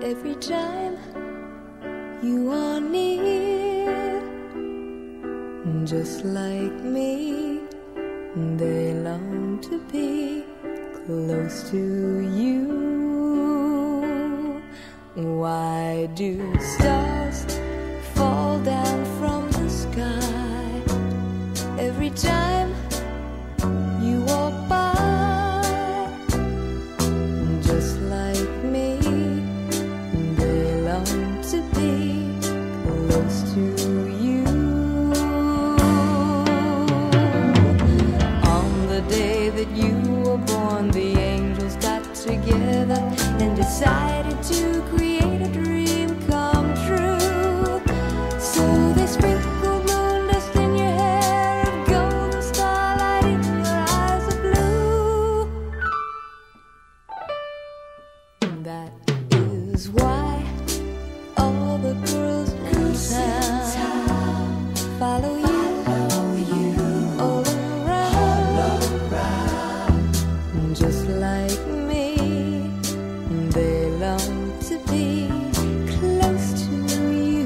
every time you are near. Just like me, they long to be close to you. Why do stars fall down from the sky every time you walk by? Just like me, they long to be close to you. On the day that you were born, the angels got together and decided to create a dream come true. So they sprinkled moon dust in your hair of gold and starlight in your eyes of blue. That is why all the girls in town follow you all around. Just like me, they long to be close to you.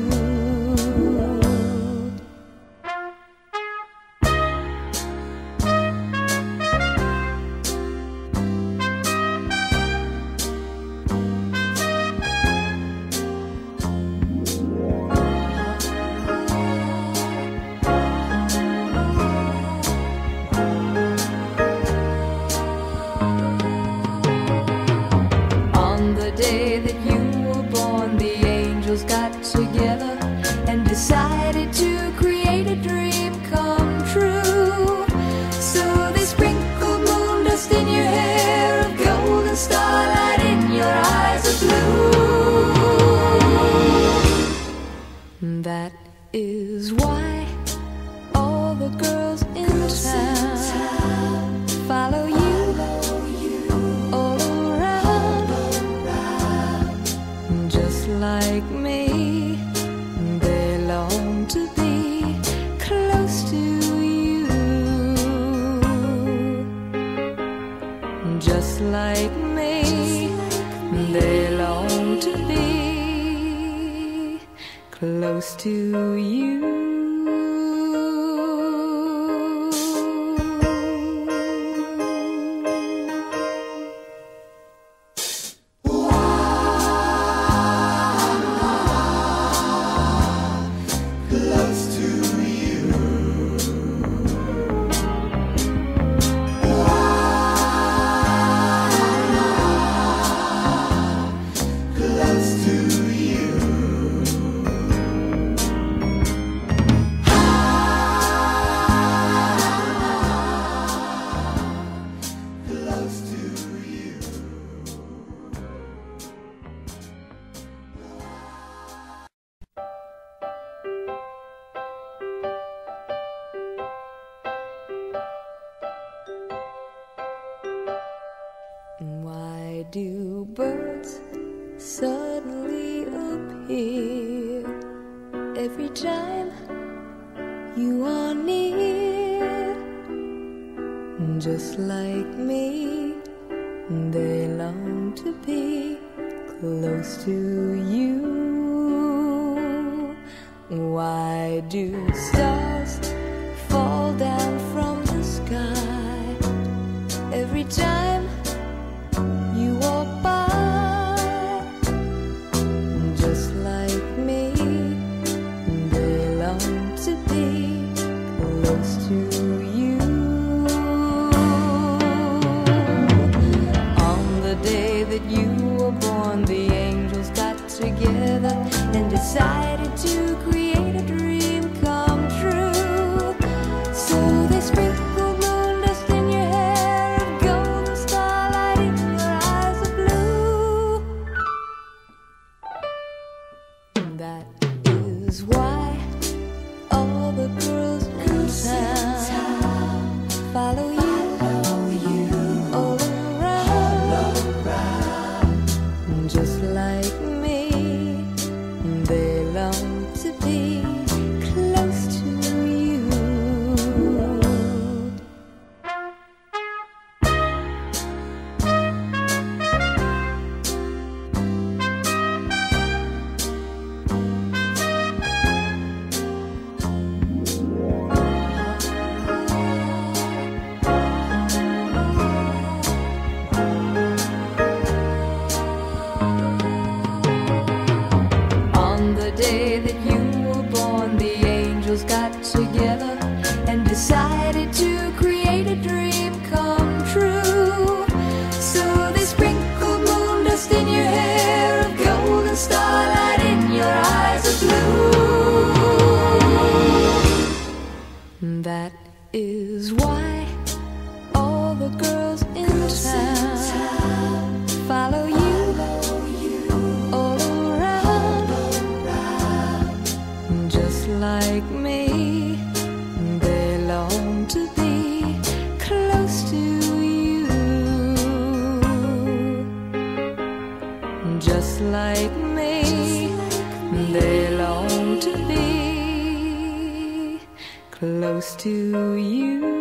On the day that you were born, the angels got together and decided to create a dream come true. So they sprinkled moon dust in your hair of gold and starlight in your eyes of blue. That is why all the girls in town follow you all around. Just like me, they long to be close to you. Just like me, they long to be close to you. Why do birds suddenly appear every time you are near? Just like me, they long to be close to you. Why do stars fall down from the sky every time you walk by? Just like me, they long to be close to you. On the day that you were born, the angels got together and decided to create a dream come true. So they sprinkled moon dust in your hair of gold and starlight in your eyes of blue. That is why all the girls in town follow you all around. Just like me, they long to be close to you. is why all the girls in town follow you all around. Just like me, they long to be close to you. Just like me, they long to be close to you.